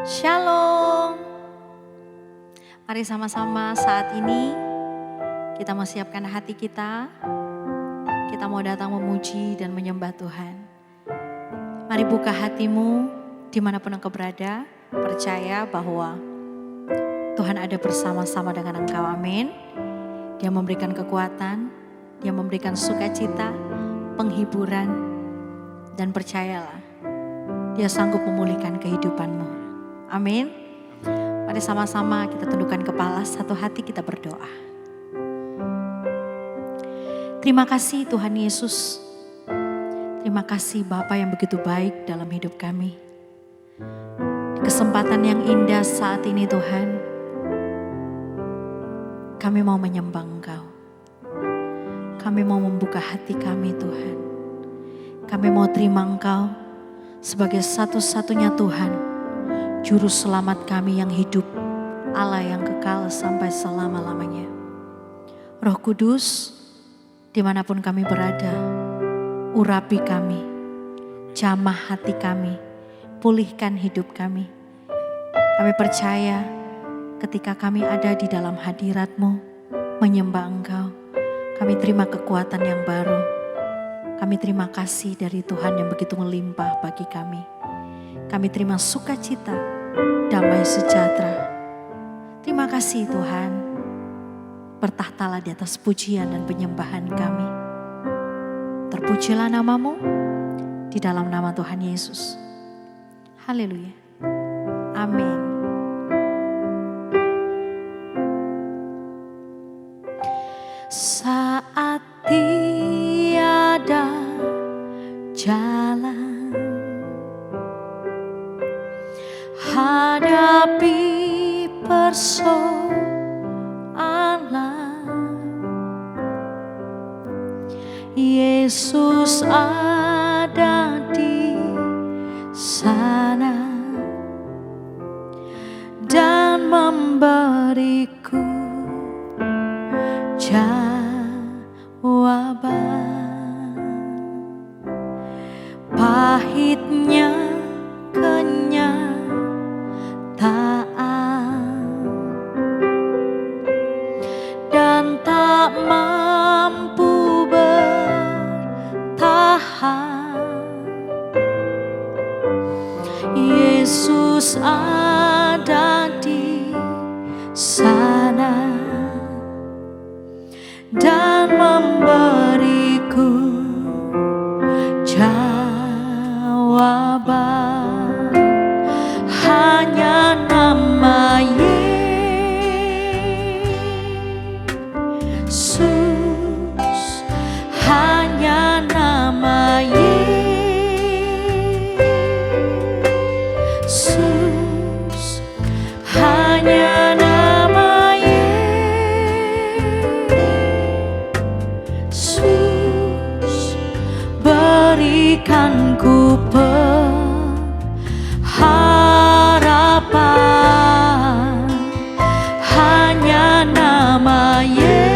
Shalom. Mari sama-sama saat ini kita mau siapkan hati kita. Kita mau datang memuji dan menyembah Tuhan. Mari buka hatimu dimanapun engkau berada. Percaya bahwa Tuhan ada bersama-sama dengan engkau, amin. Dia memberikan kekuatan, Dia memberikan sukacita, penghiburan, dan percayalah Dia sanggup memulihkan kehidupanmu. Amin. Mari sama-sama kita tundukkan kepala, satu hati kita berdoa. Terima kasih Tuhan Yesus. Terima kasih Bapa yang begitu baik dalam hidup kami. Di kesempatan yang indah saat ini Tuhan, kami mau menyembah Engkau. Kami mau membuka hati kami Tuhan. Kami mau terima Engkau sebagai satu-satunya Tuhan, Juru Selamat kami yang hidup, Allah yang kekal sampai selama-lamanya. Roh Kudus, dimanapun kami berada, urapi kami, jamah hati kami, pulihkan hidup kami. Kami percaya ketika kami ada di dalam hadirat-Mu, menyembah Engkau, kami terima kekuatan yang baru. Kami terima kasih dari Tuhan yang begitu melimpah bagi kami. Kami terima sukacita, damai sejahtera. Terima kasih Tuhan. Bertahtalah di atas pujian dan penyembahan kami. Terpujilah nama-Mu di dalam nama Tuhan Yesus. Haleluya. Amin. Saat tiada jalan, hadapi persoalan, Yesus ada di sana dan memberiku jawaban. Pahitnya dan tak mampu bertahan, Yesus ada di sana dan memberiku jawaban. Hanya nama Yesus, hanya nama Yesus, hanya nama Yesus, berikan ku harapan. Hanya nama Yesus,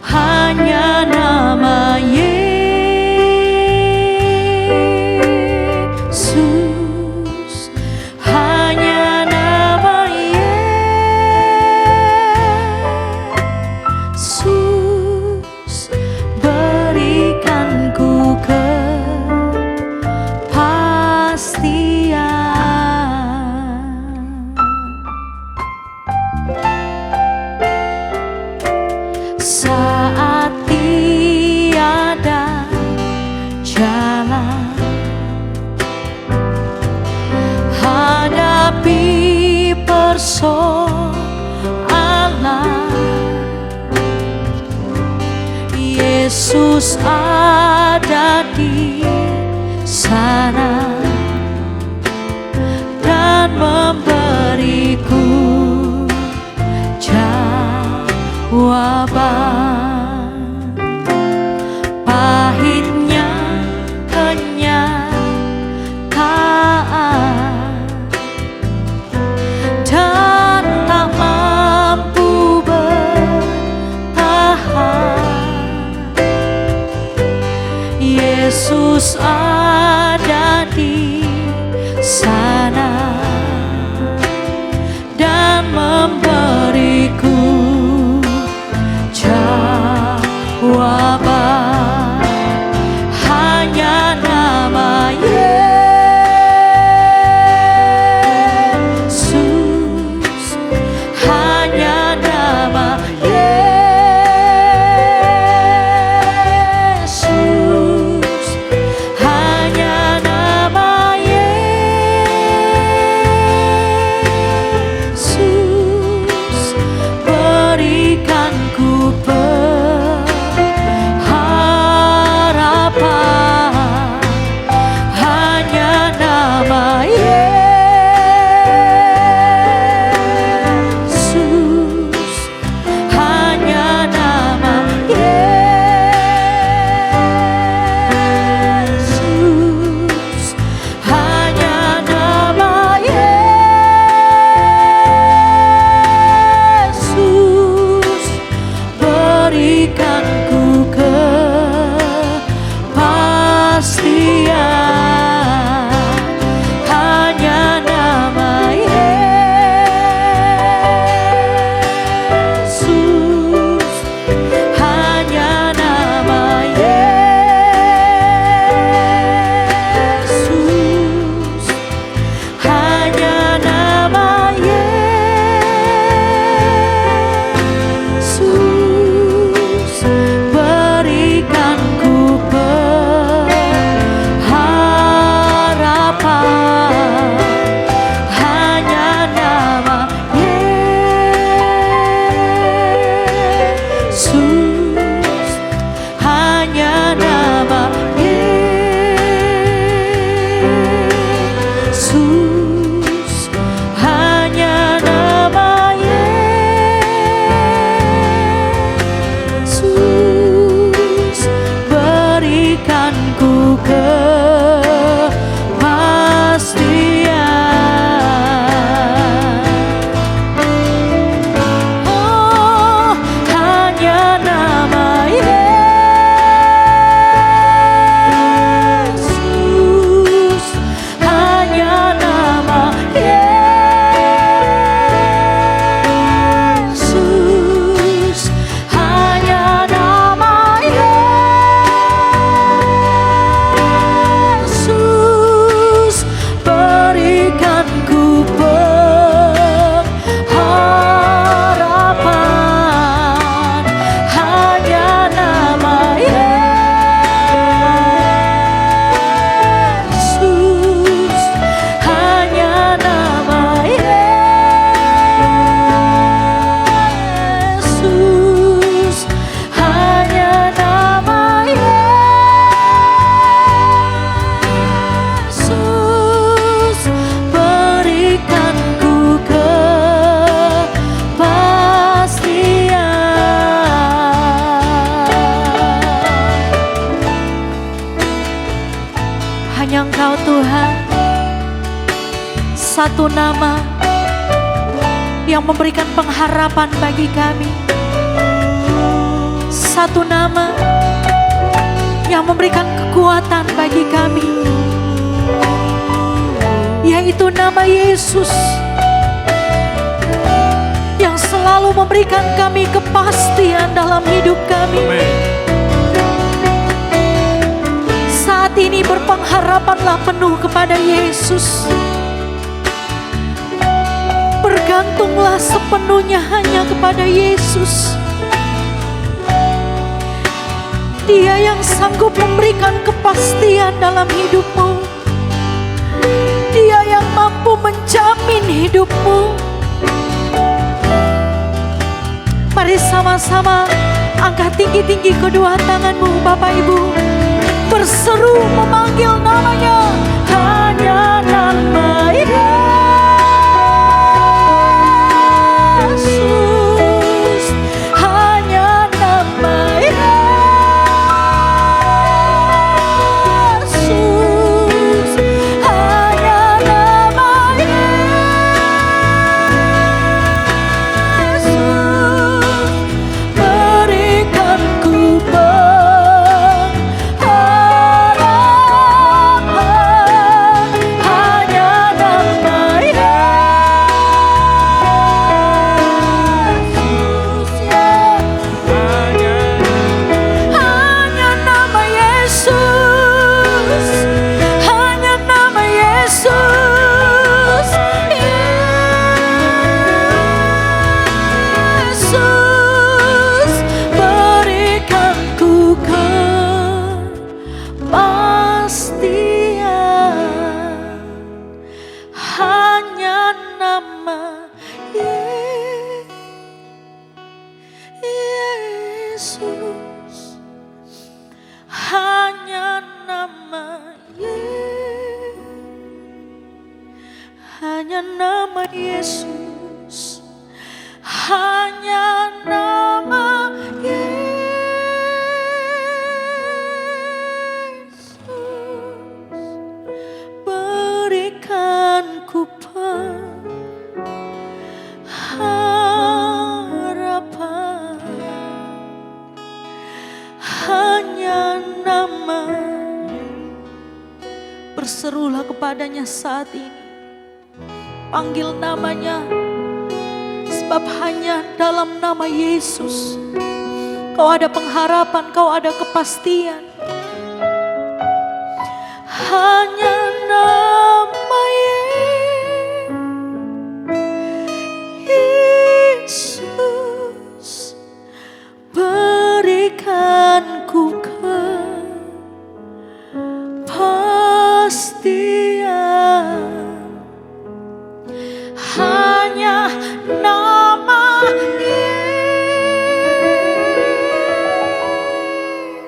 hanya nama Yesus, hanya nama Yesus, berikan ku saat tiada jalan, hadapi persoalan, Yesus ada di sana dan memberiku jawaban. Pahitnya kenyataan dan tak mampu bertahan, Yesus Yesus ada di sana dan memberiku jawaban. Hanya nama Yesus, hanya nama Yesus, hanya nama Yesus, berikan ku pengharapan. Hanya nama Yesus, hanya nama Yesus, hanya nama Yesus, berikan ku kepastian. Hanya nama Yesus, hanya nama Yesus, hanya nama Yesus, berikan ku pengharapan. Hanya nama Yesus, hanya nama Yesus, hanya nama Yesus, berikan ku kepastian. Oh, hanya nama Yesus, hanya nama Yesus, hanya nama Yesus, berikan ku pengharapan. Hanya nama Yesus, hanya nama Yesus, hanya nama Yesus, berikan ku kepastian. Hanya Engkau Tuhan, satu nama yang memberikan pengharapan bagi kami, satu nama yang memberikan kekuatan bagi kami, yaitu nama Yesus yang selalu memberikan kami kepastian dalam hidup kami. Saat ini berpengharapanlah penuh kepada Yesus. Bergantunglah sepenuhnya hanya kepada Yesus. Dia yang sanggup memberikan kepastian dalam hidupmu. Dia yang mampu menjamin hidupmu. Mari sama-sama angkat tinggi-tinggi kedua tanganmu, Bapak Ibu. Berseru memanggil namanya. Hanya nama Yesus, hanya nama Yesus, hanya nama Yesus, berikan ku pengharapan. Yesus, hanya nama Yesus, hanya nama Yesus, hanya nama Yesus, berikan ku harapan, hanya nama. Berserulah kepadanya saat ini, panggil namanya, sebab hanya dalam nama Yesus kau ada pengharapan, kau ada kepastian. Hanya nama Yesus, berikan ku kepastian. Hanya nama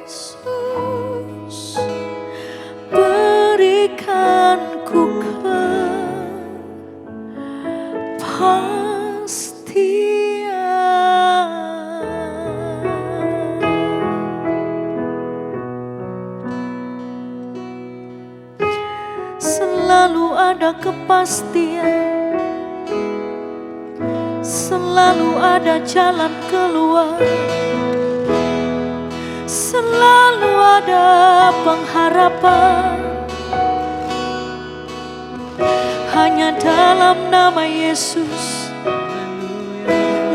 Yesus, berikan ku kepastian. Selalu ada kepastian, selalu ada jalan keluar, selalu ada pengharapan. Hanya dalam nama Yesus,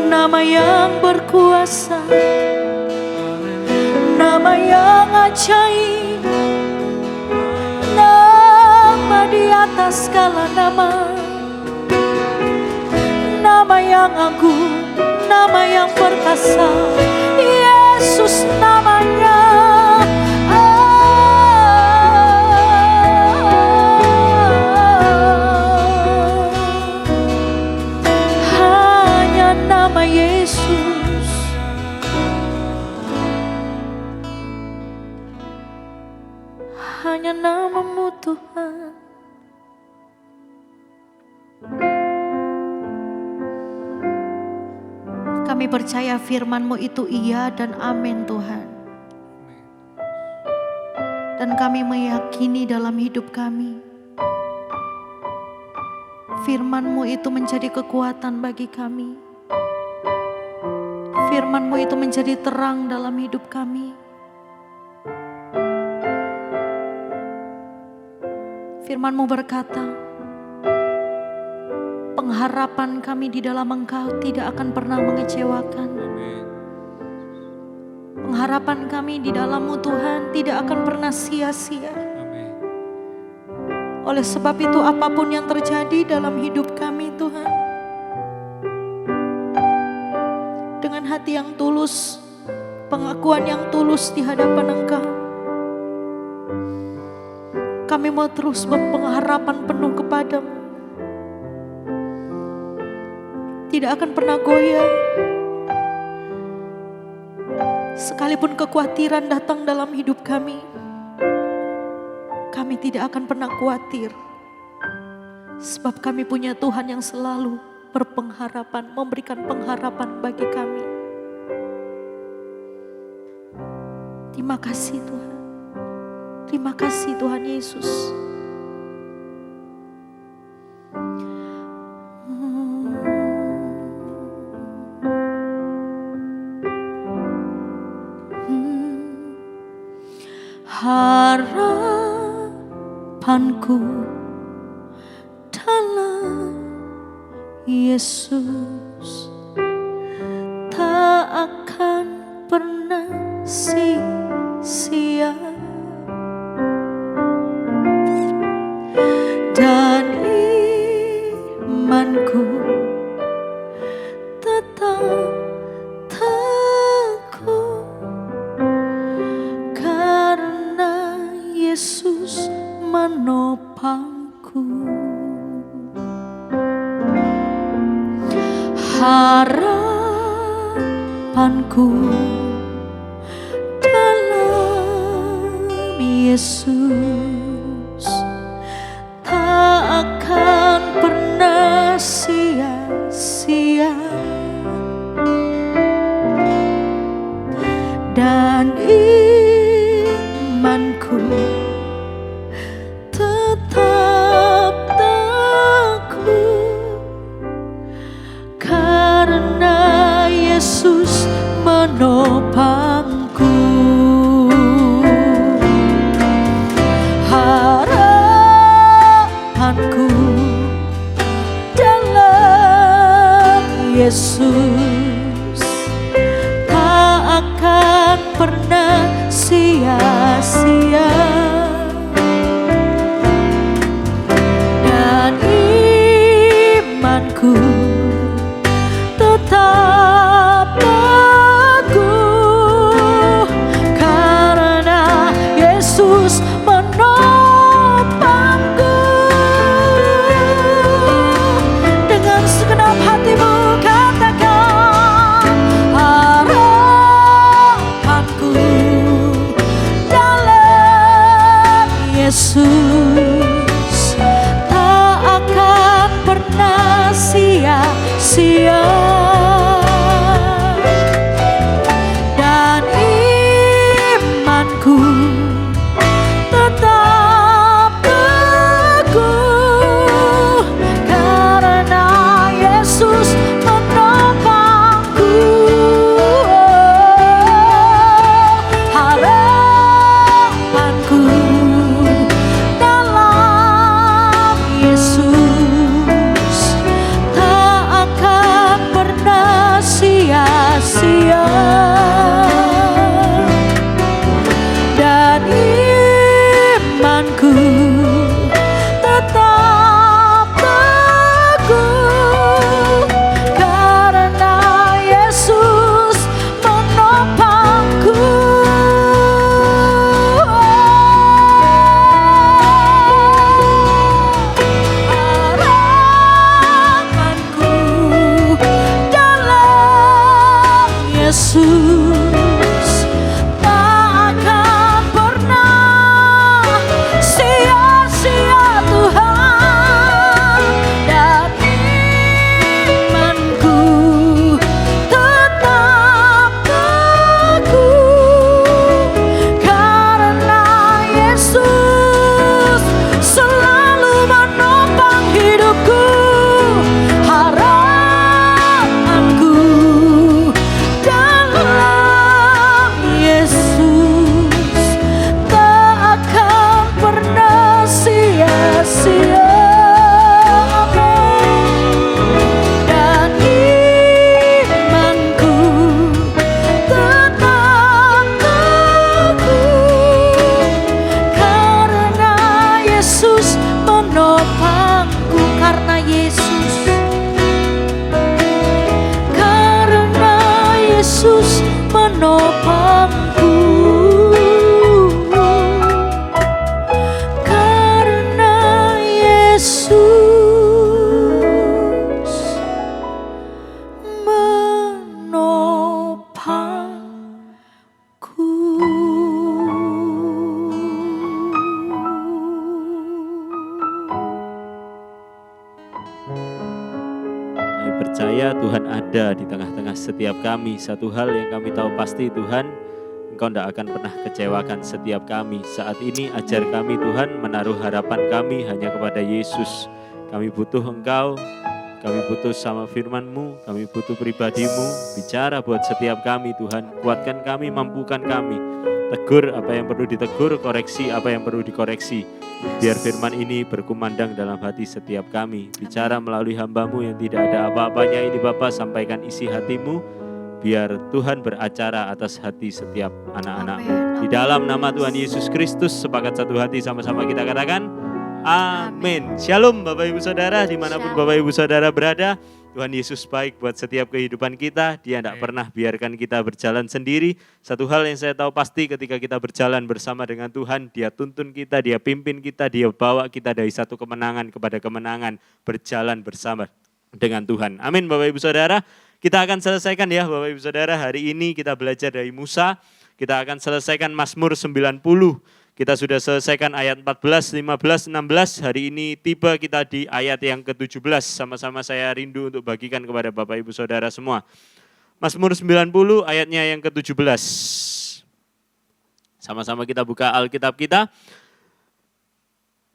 nama yang berkuasa, nama yang ajaib, nama di atas segala nama, nama yang agung, nama yang perkasa, Yesus namanya. Hanya nama Yesus, hanya namamu Tuhan. Kami percaya firman-Mu itu iya dan amin Tuhan. Dan kami meyakini dalam hidup kami, firman-Mu itu menjadi kekuatan bagi kami. Firman-Mu itu menjadi terang dalam hidup kami. Firman-Mu berkata, pengharapan kami di dalam Engkau tidak akan pernah mengecewakan. Pengharapan kami di dalam-Mu Tuhan tidak akan pernah sia-sia. Oleh sebab itu apapun yang terjadi dalam hidup kami Tuhan, dengan hati yang tulus, pengakuan yang tulus di hadapan Engkau, kami mau terus berpengharapan penuh kepadamu. Tidak akan pernah goyah. Sekalipun kekhawatiran datang dalam hidup kami, kami tidak akan pernah khawatir. Sebab kami punya Tuhan yang selalu berpengharapan, memberikan pengharapan bagi kami. Terima kasih Tuhan. Terima kasih Tuhan Yesus. Harapanku dalam Yesus tak akan pernah sia-sia, dan imanku tetap teguh karena Yesus menopangku. Harapanku Yesus tak akan pernah sia-sia, dan imanku tetap teguh karena Yesus menopangku. Harapanku dalam Yesus tak akan pernah sia-sia, dan imanku tetap teguh karena Yesus menopangku. Dengan segenap hatimu katakan, harapanku dalam Yesus tak akan pernah sia-sia, dan imanku tetap teguh karena Yesus menopangku. Harapanku dalam Yesus tak akan pernah sia-sia, dan imanku tetap teguh karena Yesus menopangku. Harapanku dalam Yesus tak akan pernah sia-sia Tuhan, dan imanku tetap teguh karena Yesus selalu menopang hidupku. Harapanku dalam Yesus tak akan pernah sia-sia, dan imanku tetap teguh karena Yesus menopangku. Karena Yesus menopangku, karena Yesus menopangku. Kami percaya Tuhan ada di tengah-tengah setiap kami. Satu hal yang kami tahu pasti, Tuhan, Engkau tidak akan pernah kecewakan setiap kami. Saat ini ajar kami, Tuhan, menaruh harapan kami hanya kepada Yesus. Kami butuh Engkau, kami butuh sama firman-Mu, kami butuh pribadi-Mu. Bicara buat setiap kami, Tuhan. Kuatkan kami, mampukan kami. Tegur apa yang perlu ditegur, koreksi apa yang perlu dikoreksi. Biar firman ini berkumandang dalam hati setiap kami. Bicara melalui hamba-Mu yang tidak ada apa-apanya ini, Bapa, sampaikan isi hati-Mu. Biar Tuhan beracara atas hati setiap anak-anak-Mu. Di dalam nama Tuhan Yesus Kristus, sepakat satu hati sama-sama kita katakan, amin. Shalom Bapak Ibu Saudara, dimanapun Bapak Ibu Saudara berada. Tuhan Yesus baik buat setiap kehidupan kita. Dia tidak pernah biarkan kita berjalan sendiri. Satu hal yang saya tahu pasti ketika kita berjalan bersama dengan Tuhan, Dia tuntun kita, Dia pimpin kita, Dia bawa kita dari satu kemenangan kepada kemenangan, berjalan bersama dengan Tuhan. Amin Bapak Ibu Saudara. Kita akan selesaikan ya Bapak Ibu Saudara, hari ini kita belajar dari Musa. Kita akan selesaikan Mazmur 90. Kita sudah selesaikan ayat 14, 15, 16. Hari ini tiba kita di ayat yang ke-17. Sama-sama saya rindu untuk bagikan kepada Bapak Ibu Saudara semua. Mazmur 90 ayatnya yang ke-17. Sama-sama kita buka Alkitab kita.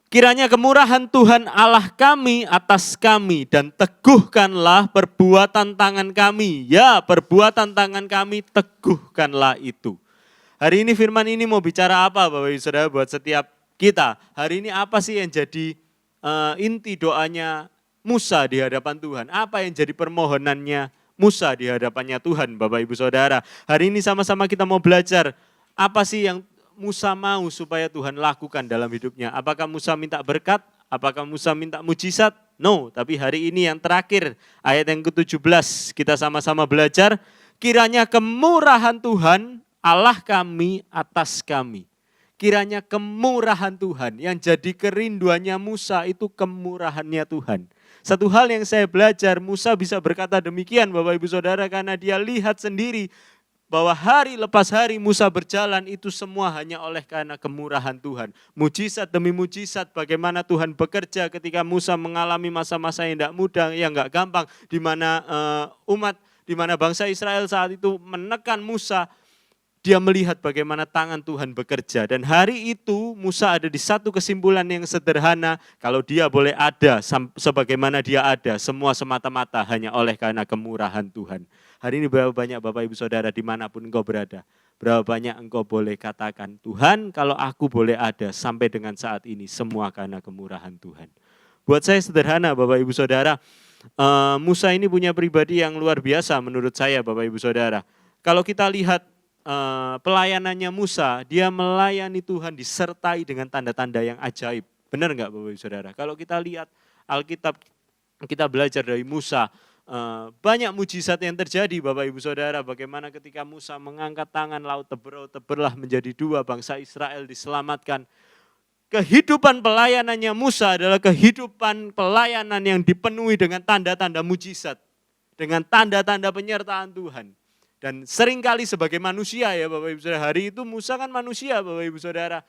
Kiranya kemurahan Tuhan Allah kami atas kami dan teguhkanlah perbuatan tangan kami. Ya, perbuatan tangan kami teguhkanlah itu. Hari ini firman ini mau bicara apa Bapak Ibu Saudara buat setiap kita? Hari ini apa sih yang jadi inti doanya Musa di hadapan Tuhan? Apa yang jadi permohonannya Musa di hadapannya Tuhan Bapak Ibu Saudara? Hari ini sama-sama kita mau belajar apa sih yang Musa mau supaya Tuhan lakukan dalam hidupnya. Apakah Musa minta berkat? Apakah Musa minta mujizat? No, tapi hari ini yang terakhir ayat yang ke-17 kita sama-sama belajar. Kiranya kemurahan Tuhan Allah kami atas kami. Kiranya kemurahan Tuhan yang jadi kerinduannya Musa itu kemurahannya Tuhan. Satu hal yang saya belajar, Musa bisa berkata demikian Bapak Ibu Saudara karena dia lihat sendiri bahwa hari lepas hari Musa berjalan itu semua hanya oleh karena kemurahan Tuhan. Mujizat demi mujizat bagaimana Tuhan bekerja ketika Musa mengalami masa-masa yang tidak mudah, yang enggak gampang. Di mana bangsa Israel saat itu menekan Musa. Dia melihat bagaimana tangan Tuhan bekerja. Dan hari itu Musa ada di satu kesimpulan yang sederhana. Kalau dia boleh ada sebagaimana dia ada. Semua semata-mata hanya oleh karena kemurahan Tuhan. Hari ini berapa banyak Bapak Ibu Saudara dimanapun engkau berada. Berapa banyak engkau boleh katakan, Tuhan kalau aku boleh ada sampai dengan saat ini. Semua karena kemurahan Tuhan. Buat saya sederhana Bapak Ibu Saudara. Musa ini punya pribadi yang luar biasa menurut saya Bapak Ibu Saudara. Kalau kita lihat pelayanannya Musa, dia melayani Tuhan disertai dengan tanda-tanda yang ajaib. Benar enggak Bapak Ibu Saudara? Kalau kita lihat Alkitab, kita belajar dari Musa, banyak mujizat yang terjadi Bapak Ibu Saudara. Bagaimana ketika Musa mengangkat tangan, laut terbelah menjadi dua, bangsa Israel diselamatkan. Kehidupan pelayanannya Musa adalah kehidupan pelayanan yang dipenuhi dengan tanda-tanda mujizat. Dengan tanda-tanda penyertaan Tuhan. Dan seringkali sebagai manusia ya Bapak Ibu Saudara, hari itu Musa kan manusia Bapak Ibu Saudara.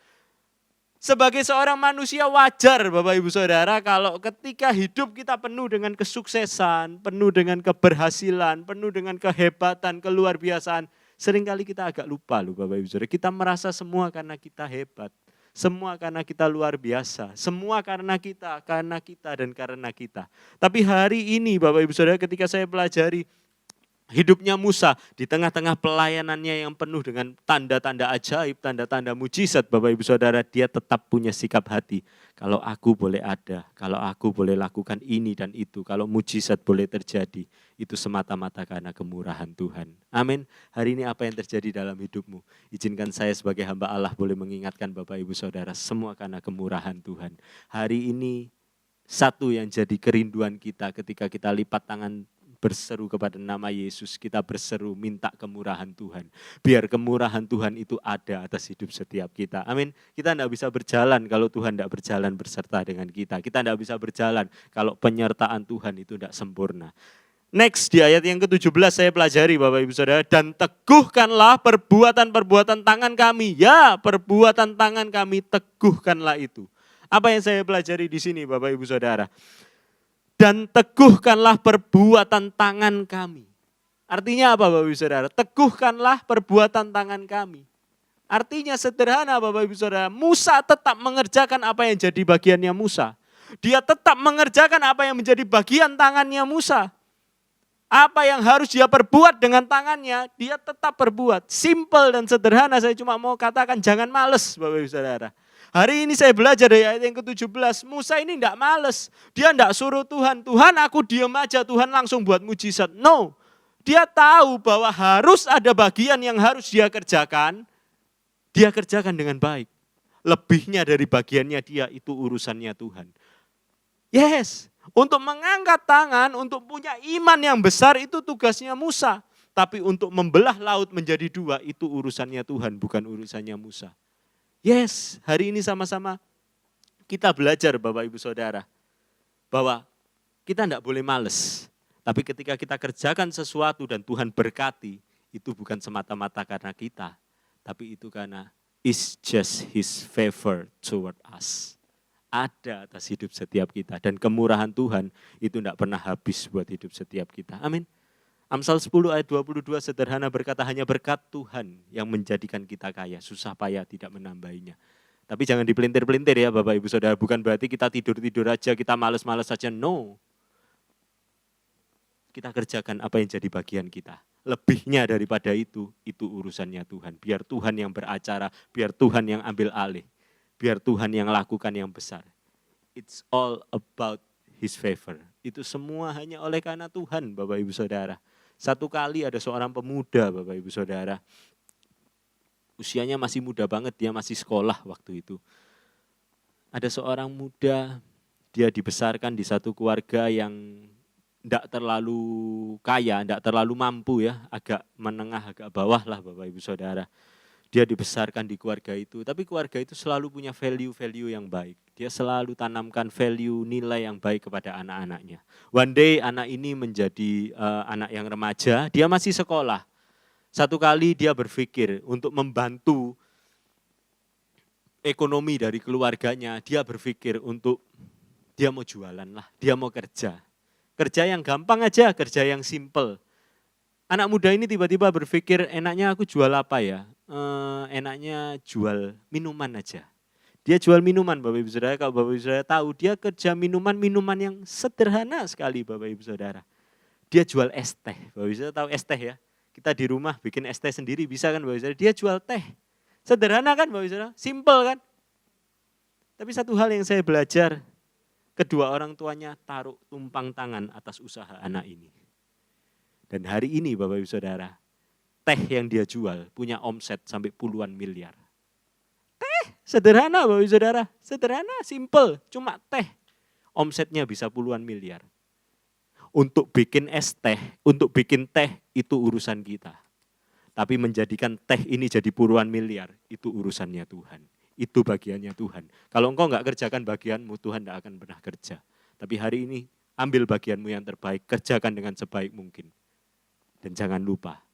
Sebagai seorang manusia wajar Bapak Ibu Saudara kalau ketika hidup kita penuh dengan kesuksesan, penuh dengan keberhasilan, penuh dengan kehebatan, keluar biasaan. Seringkali kita agak lupa loh Bapak Ibu Saudara, kita merasa semua karena kita hebat. Semua karena kita luar biasa, semua karena kita, dan karena kita. Tapi hari ini Bapak Ibu Saudara ketika saya pelajari hidupnya Musa di tengah-tengah pelayanannya yang penuh dengan tanda-tanda ajaib, tanda-tanda mujizat Bapak Ibu Saudara, dia tetap punya sikap hati. Kalau aku boleh ada, kalau aku boleh lakukan ini dan itu, kalau mujizat boleh terjadi, itu semata-mata karena kemurahan Tuhan. Amin. Hari ini apa yang terjadi dalam hidupmu? Izinkan saya sebagai hamba Allah boleh mengingatkan Bapak Ibu Saudara, semua karena kemurahan Tuhan. Hari ini satu yang jadi kerinduan kita ketika kita lipat tangan berseru kepada nama Yesus, kita berseru minta kemurahan Tuhan. Biar kemurahan Tuhan itu ada atas hidup setiap kita. Amin. Kita tidak bisa berjalan kalau Tuhan tidak berjalan berserta dengan kita. Kita tidak bisa berjalan kalau penyertaan Tuhan itu tidak sempurna. Next di ayat yang ke-17 saya pelajari Bapak Ibu Saudara. Dan teguhkanlah perbuatan-perbuatan tangan kami. Ya, perbuatan tangan kami teguhkanlah itu. Apa yang saya pelajari di sini Bapak Ibu Saudara? Dan teguhkanlah perbuatan tangan kami. Artinya apa Bapak Ibu Saudara? Teguhkanlah perbuatan tangan kami. Artinya sederhana Bapak Ibu Saudara, Musa tetap mengerjakan apa yang jadi bagiannya Musa. Dia tetap mengerjakan apa yang menjadi bagian tangannya Musa. Apa yang harus dia perbuat dengan tangannya, dia tetap perbuat. Simple dan sederhana, saya cuma mau katakan jangan males Bapak Ibu Saudara. Hari ini saya belajar dari ayat yang ke-17, Musa ini tidak males. Dia tidak suruh Tuhan, Tuhan aku diam aja, Tuhan langsung buat mujizat. No, dia tahu bahwa harus ada bagian yang harus dia kerjakan dengan baik. Lebihnya dari bagiannya dia itu urusannya Tuhan. Yes, untuk mengangkat tangan, untuk punya iman yang besar itu tugasnya Musa. Tapi untuk membelah laut menjadi dua itu urusannya Tuhan, bukan urusannya Musa. Yes, hari ini sama-sama kita belajar Bapak Ibu Saudara, bahwa kita tidak boleh males. Tapi ketika kita kerjakan sesuatu dan Tuhan berkati, itu bukan semata-mata karena kita, tapi itu karena is just His favor toward us. Ada atas hidup setiap kita. Dan kemurahan Tuhan itu tidak pernah habis buat hidup setiap kita. Amin. Amsal 10 ayat 22 sederhana berkata, hanya berkat Tuhan yang menjadikan kita kaya, susah payah tidak menambahinya. Tapi jangan dipelintir-pelintir ya Bapak Ibu Saudara, bukan berarti kita tidur-tidur aja, kita males-males saja, no. Kita kerjakan apa yang jadi bagian kita. Lebihnya daripada itu urusannya Tuhan. Biar Tuhan yang beracara, biar Tuhan yang ambil alih, biar Tuhan yang lakukan yang besar. It's all about His favor. Itu semua hanya oleh karena Tuhan Bapak Ibu Saudara. Satu kali ada seorang pemuda Bapak Ibu Saudara, usianya masih muda banget, dia masih sekolah waktu itu. Ada seorang muda, dia dibesarkan di satu keluarga yang tidak terlalu kaya, tidak terlalu mampu ya, agak menengah, agak bawah lah Bapak Ibu Saudara. Dia dibesarkan di keluarga itu, tapi keluarga itu selalu punya value-value yang baik. Dia selalu tanamkan value, nilai yang baik kepada anak-anaknya. One day anak ini menjadi anak yang remaja, dia masih sekolah. Satu kali dia berpikir untuk membantu ekonomi dari keluarganya, dia berpikir untuk dia mau jualan lah, dia mau kerja. Kerja yang gampang aja, kerja yang simple. Anak muda ini tiba-tiba berpikir, enaknya aku jual apa ya? Enaknya jual minuman aja. Dia jual minuman Bapak Ibu Saudara, kalau Bapak Ibu Saudara tahu, dia kerja minuman yang sederhana sekali Bapak Ibu Saudara. Dia jual es teh, Bapak Ibu Saudara tahu es teh ya? Kita di rumah bikin es teh sendiri bisa kan Bapak Ibu Saudara, dia jual teh. Sederhana kan Bapak Ibu Saudara, simple kan? Tapi satu hal yang saya belajar, kedua orang tuanya taruh tumpang tangan atas usaha anak ini. Dan hari ini Bapak Ibu Saudara, teh yang dia jual punya omset sampai puluhan miliar. Teh, sederhana Bapak Ibu Saudara, sederhana, simple, cuma teh. Omsetnya bisa puluhan miliar. Untuk bikin es teh, untuk bikin teh itu urusan kita. Tapi menjadikan teh ini jadi puluhan miliar, itu urusannya Tuhan. Itu bagiannya Tuhan. Kalau engkau enggak kerjakan bagianmu, Tuhan enggak akan pernah kerja. Tapi hari ini ambil bagianmu yang terbaik, kerjakan dengan sebaik mungkin. Dan jangan lupa,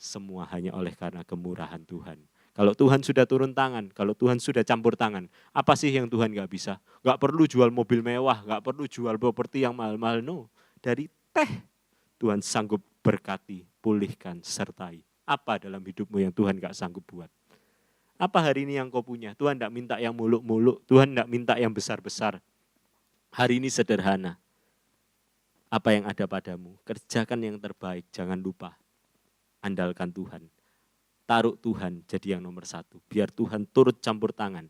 semua hanya oleh karena kemurahan Tuhan. Kalau Tuhan sudah turun tangan, kalau Tuhan sudah campur tangan, apa sih yang Tuhan enggak bisa? Enggak perlu jual mobil mewah, enggak perlu jual properti yang mahal-mahal, no. Dari teh, Tuhan sanggup berkati, pulihkan, sertai. Apa dalam hidupmu yang Tuhan enggak sanggup buat? Apa hari ini yang kau punya? Tuhan enggak minta yang muluk-muluk, Tuhan enggak minta yang besar-besar. Hari ini sederhana. Apa yang ada padamu, kerjakan yang terbaik, jangan lupa. Andalkan Tuhan, taruh Tuhan jadi yang nomor satu. Biar Tuhan turut campur tangan,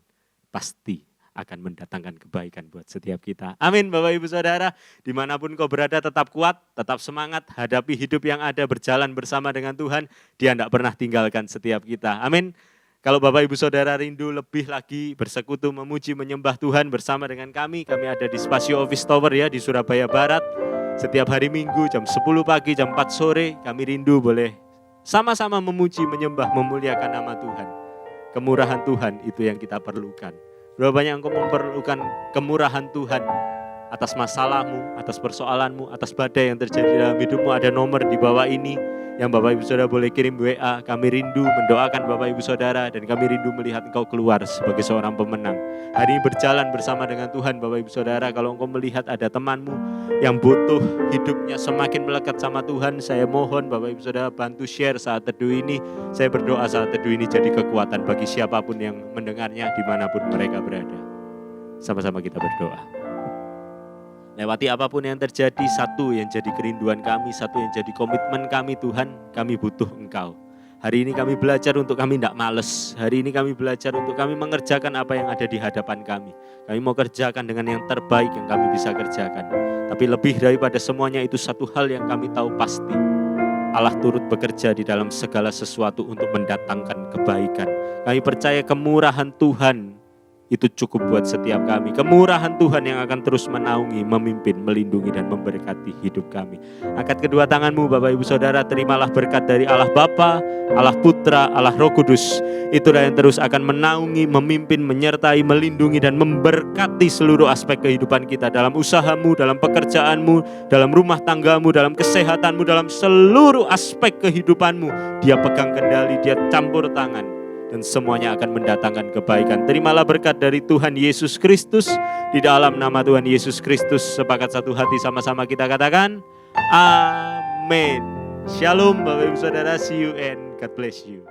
pasti akan mendatangkan kebaikan buat setiap kita. Amin Bapak Ibu Saudara, dimanapun kau berada tetap kuat, tetap semangat, hadapi hidup yang ada, berjalan bersama dengan Tuhan. Dia tidak pernah tinggalkan setiap kita. Amin. Kalau Bapak Ibu Saudara rindu lebih lagi bersekutu, memuji, menyembah Tuhan bersama dengan kami ada di Spasio Office Tower ya di Surabaya Barat. Setiap hari Minggu jam 10 pagi, jam 4 sore kami rindu boleh sama-sama memuji, menyembah, memuliakan nama Tuhan. Kemurahan Tuhan itu yang kita perlukan. Berapa banyak engkau memerlukan kemurahan Tuhan atas masalahmu, atas persoalanmu, atas badai yang terjadi dalam hidupmu. Ada nomor di bawah ini yang Bapak Ibu Saudara boleh kirim WA. Kami rindu mendoakan Bapak Ibu Saudara dan kami rindu melihat engkau keluar sebagai seorang pemenang. Hari ini berjalan bersama dengan Tuhan Bapak Ibu Saudara. Kalau engkau melihat ada temanmu yang butuh hidupnya semakin melekat sama Tuhan, saya mohon Bapak Ibu Saudara bantu share saat teduh ini. Saya berdoa saat teduh ini jadi kekuatan bagi siapapun yang mendengarnya dimanapun mereka berada. Sama-sama kita berdoa. Lewati apapun yang terjadi, satu yang jadi kerinduan kami, satu yang jadi komitmen kami Tuhan, kami butuh Engkau. Hari ini kami belajar untuk kami tidak males. Hari ini kami belajar untuk kami mengerjakan apa yang ada di hadapan kami. Kami mau kerjakan dengan yang terbaik yang kami bisa kerjakan. Tapi lebih daripada semuanya itu satu hal yang kami tahu pasti. Allah turut bekerja di dalam segala sesuatu untuk mendatangkan kebaikan. Kami percaya kemurahan Tuhan itu cukup buat setiap kami. Kemurahan Tuhan yang akan terus menaungi, memimpin, melindungi, dan memberkati hidup kami. Angkat kedua tanganmu Bapak Ibu Saudara, terimalah berkat dari Allah Bapa, Allah Putra, Allah Roh Kudus. Itulah yang terus akan menaungi, memimpin, menyertai, melindungi, dan memberkati seluruh aspek kehidupan kita. Dalam usahamu, dalam pekerjaanmu, dalam rumah tanggamu, dalam kesehatanmu, dalam seluruh aspek kehidupanmu. Dia pegang kendali, dia campur tangan. dan semuanya akan mendatangkan kebaikan. Terimalah berkat dari Tuhan Yesus Kristus. Di dalam nama Tuhan Yesus Kristus, sepakat satu hati sama-sama kita katakan, amin. Shalom Bapak Ibu Saudara, see you and God bless you.